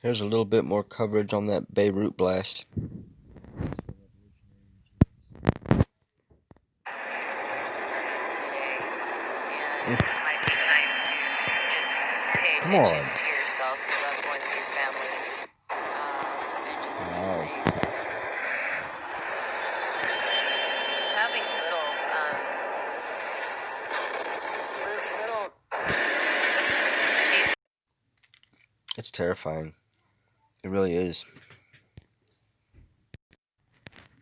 Here's a little bit more coverage on that Beirut blast. And it might be time to just pay Come attention on. to yourself, your loved ones, your family, and just be Wow. safe. Having little these. It's terrifying. It really is.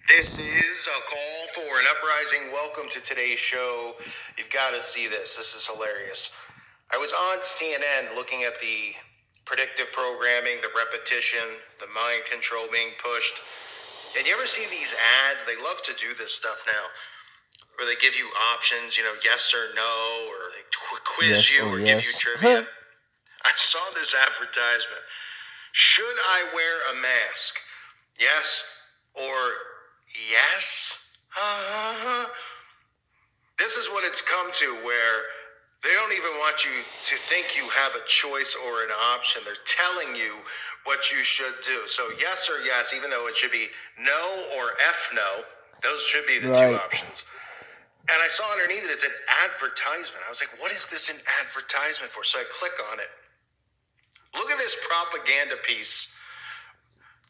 This is a call for an uprising. Welcome to today's show. You've got to see this. This is hilarious. I was on CNN looking at the predictive programming, the repetition, the mind control being pushed. And you ever see these ads? They love to do this stuff now, where they give you options, yes or no, or they quiz Yes you or or give you yes. trivia. I saw this advertisement. Should I wear a mask? Yes or yes? This is what it's come to, where they don't even want you to think you have a choice or an option. They're telling you what you should do. So yes or yes, even though it should be no or F no, those should be the two Right. options. And I saw underneath it, it's an advertisement. I was like, what is this an advertisement for? So I click on it. Look at this propaganda piece.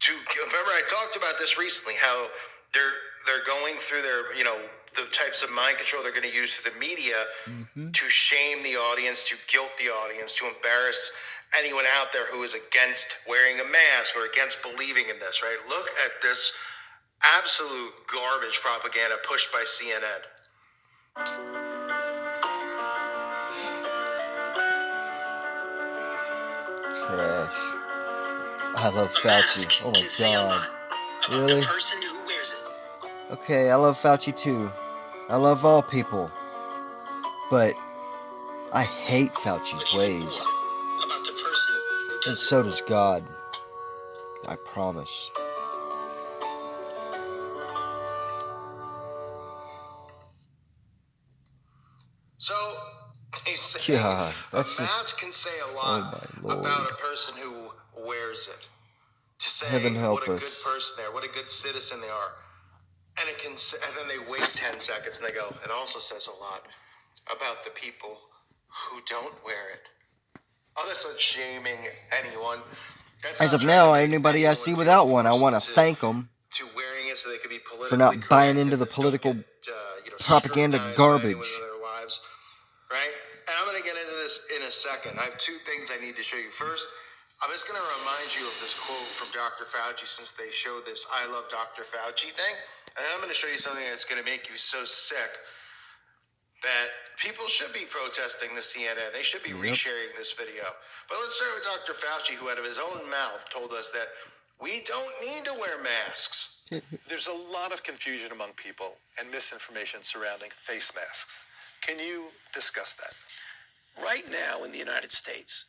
Remember, I talked about this recently, how they're going through their, the types of mind control they're going to use through the media to shame the audience, to guilt the audience, to embarrass anyone out there who is against wearing a mask or against believing in this, right? Look at this absolute garbage propaganda pushed by CNN. Trash. I love Fauci. Oh my god. Really? The person who wears it. Okay, I love Fauci too. I love all people. But I hate Fauci's ways. About the person who And so does God. I promise. So they say God, a that's mask just. can say a Oh lot my lord. about a person who wears it. To say Heaven help what a us. good person they are, what a good citizen they are. And it can, and then they wait 10 seconds and they go, it also says a lot about the people who don't wear it. Oh, that's not shaming anyone. That's As not of trying to now, make anybody I anyone see feel without one, I forced want to thank them to wearing it so they could be politically for not buying correct into and the don't political get, propaganda scrutinized by anyone garbage. in their lives, right? And I'm going to get into this in a second. I have two things I need to show you. First, I'm just going to remind you of this quote from Dr. Fauci, since they showed this I love Dr. Fauci thing. And then I'm going to show you something that's going to make you so sick that people should be protesting the CNN. They should be resharing this video. But let's start with Dr. Fauci, who out of his own mouth told us that we don't need to wear masks. There's a lot of confusion among people and misinformation surrounding face masks. Can you discuss that? Right now in the United States,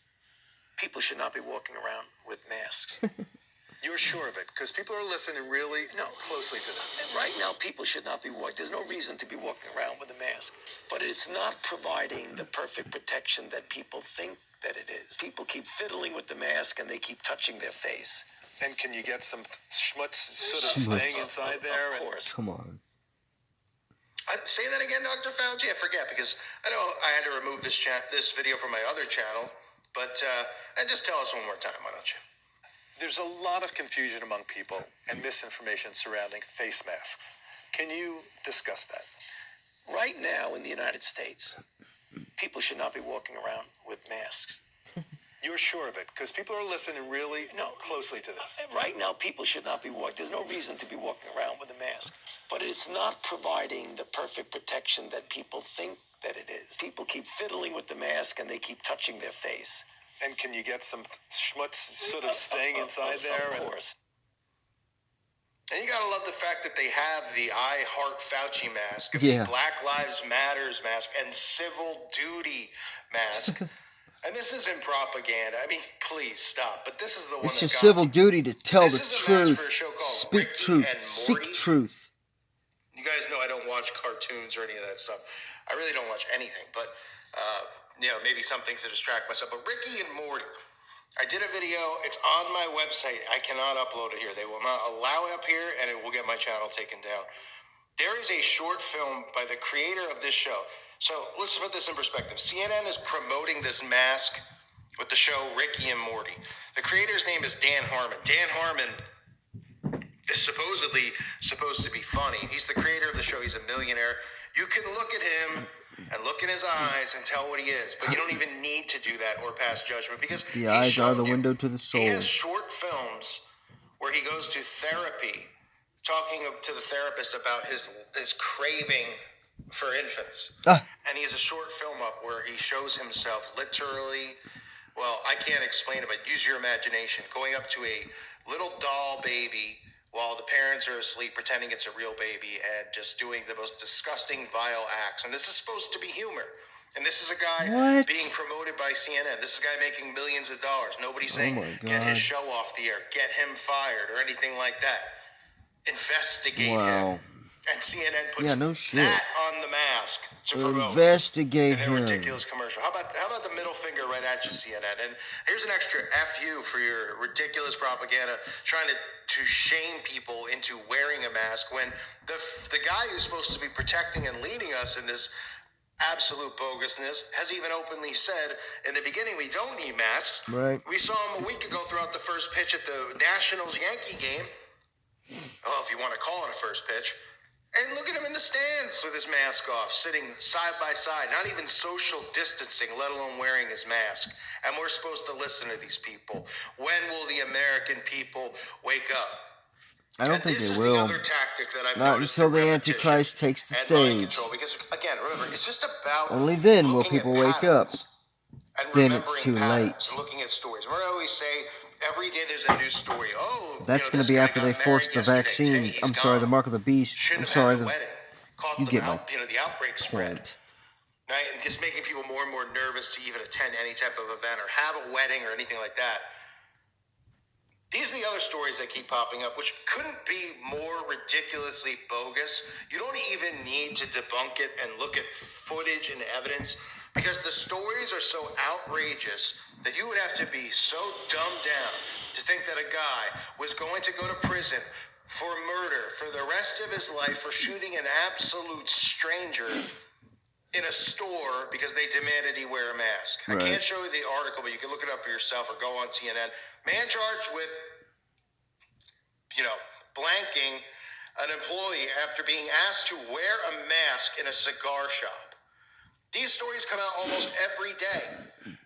people should not be walking around with masks. You're sure of it? Because people are listening really closely to this. Right now, people should not be walking. There's no reason to be walking around with a mask. But it's not providing the perfect protection that people think that it is. People keep fiddling with the mask and they keep touching their face. And can you get some schmutz sort of staying inside there? Of course. Come on. Say that again, Dr. Fauci? I forget, because I know I had to remove this video from my other channel. But and just tell us one more time, why don't you? There's a lot of confusion among people and misinformation surrounding face masks. Can you discuss that? Right now in the United States, people should not be walking around with masks. You're sure of it? Because people are listening really closely to this. Right now, people should not be walking. There's no reason to be walking around with a mask. But it's not providing the perfect protection that people think that it is. People keep fiddling with the mask and they keep touching their face. And can you get some schmutz sort of staying inside there? Of course. And you gotta love the fact that they have the I Heart Fauci mask, and Yeah. the Black Lives Matters mask, and Civil Duty mask. And this isn't propaganda. I mean, please stop. But this is the one It's that your got civil me. duty to tell This the is a match truth, for a show called speak Ricky truth, and seek Morty. truth. You guys know I don't watch cartoons or any of that stuff. I really don't watch anything, but maybe some things to distract myself. But Ricky and Morty, I did a video. It's on my website. I cannot upload it here. They will not allow it up here, and it will get my channel taken down. There is a short film by the creator of this show. So let's put this in perspective. CNN is promoting this mask with the show Ricky and Morty. The creator's name is Dan Harmon. Dan Harmon is supposedly supposed to be funny. He's the creator of the show. He's a millionaire. You can look at him and look in his eyes and tell what he is, but you don't even need to do that or pass judgment because The eyes are the window to the soul. He has short films where he goes to therapy, talking to the therapist about his craving for infants. And he has a short film up where he shows himself literally, well, I can't explain it, but use your imagination, going up to a little doll baby while the parents are asleep, pretending it's a real baby, and just doing the most disgusting, vile acts. And this is supposed to be humor. And this is a guy being promoted by CNN. This is a guy making millions of dollars. Nobody's saying, get his show off the air, get him fired, or anything like that. Investigate him. And CNN puts that on the mask to promote. Investigate him. A ridiculous commercial. How about the middle finger right at you, CNN? And here's an extra F you for your ridiculous propaganda, trying to shame people into wearing a mask when the guy who's supposed to be protecting and leading us in this absolute bogusness has even openly said in the beginning we don't need masks. Right. We saw him a week ago throughout the first pitch at the Nationals-Yankee game. Oh, if you want to call it a first pitch. And look at him in the stands with his mask off, sitting side by side, not even social distancing, let alone wearing his mask. And we're supposed to listen to these people. When will the American people wake up? I don't think they will. The other tactic that I've Not noticed until the Antichrist takes the stage. Because, again, remember, it's just about only then will people wake up. Then it's too late. Looking at stories. Remember, I always say, every day there's a new story. Oh, that's going to be after they force the vaccine. I'm sorry, the mark of the beast. I'm sorry, you get my the outbreak spread. Right, and just making people more and more nervous to even attend any type of event or have a wedding or anything like that. These are the other stories that keep popping up, which couldn't be more ridiculously bogus. You don't even need to debunk it and look at footage and evidence because the stories are so outrageous that you would have to be so dumbed down to think that a guy was going to go to prison for murder for the rest of his life for shooting an absolute stranger in a store because they demanded he wear a mask. Right. I can't show you the article, but you can look it up for yourself or go on CNN. Man charged with, blanking an employee after being asked to wear a mask in a cigar shop. These stories come out almost every day.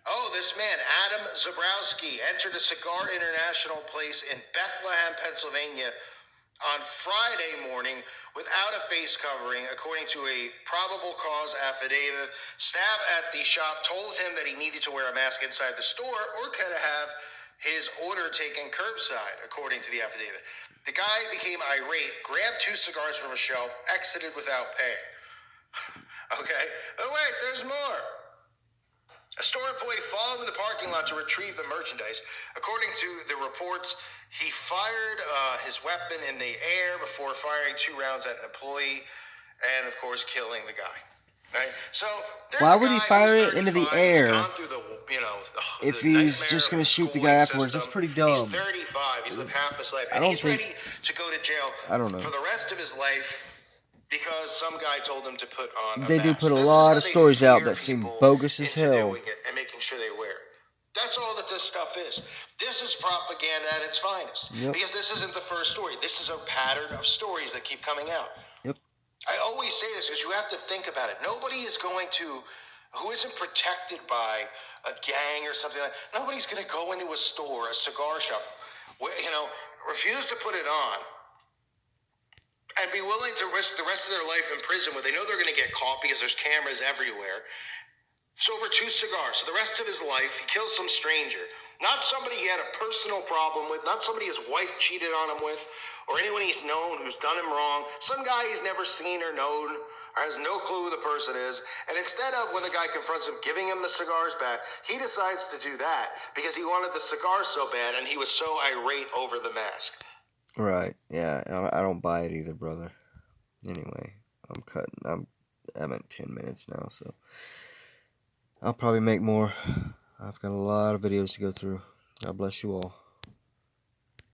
Oh, this man, Adam Zabrowski, entered a Cigar International place in Bethlehem, Pennsylvania on Friday morning without a face covering, according to a probable cause affidavit. Staff at the shop told him that he needed to wear a mask inside the store or could have his order taken curbside, according to the affidavit. The guy became irate, grabbed 2 cigars from a shelf, exited without paying. Okay. Oh, wait, there's more. A store employee followed in the parking lot to retrieve the merchandise. According to the reports, he fired his weapon in the air before firing 2 rounds at an employee and, of course, killing the guy. Right? So why would he fire it into the air if he's just going to shoot the guy afterwards? That's pretty dumb. He's 35. He's lived half his life. And he's ready to go to jail for the rest of his life because some guy told him to put on a They mask. do put a lot of stories out that seem bogus as hell. And making sure they wear it. That's all that this stuff is. This is propaganda at its finest. Yep. Because this isn't the first story. This is a pattern of stories that keep coming out. Yep. I always say this because you have to think about it. Nobody is going to, who isn't protected by a gang or something like that, nobody's going to go into a store, a cigar shop, refuse to put it on, and be willing to risk the rest of their life in prison where they know they're going to get caught because there's cameras everywhere. So over 2 cigars. So the rest of his life, he kills some stranger. Not somebody he had a personal problem with, not somebody his wife cheated on him with, or anyone he's known who's done him wrong. Some guy he's never seen or known, or has no clue who the person is. And instead of, when the guy confronts him, giving him the cigars back, he decides to do that because he wanted the cigars so bad and he was so irate over the mask. Right. Yeah, I don't buy it either, brother. Anyway, I'm at 10 minutes now, so I'll probably make more. I've got a lot of videos to go through. God bless you all.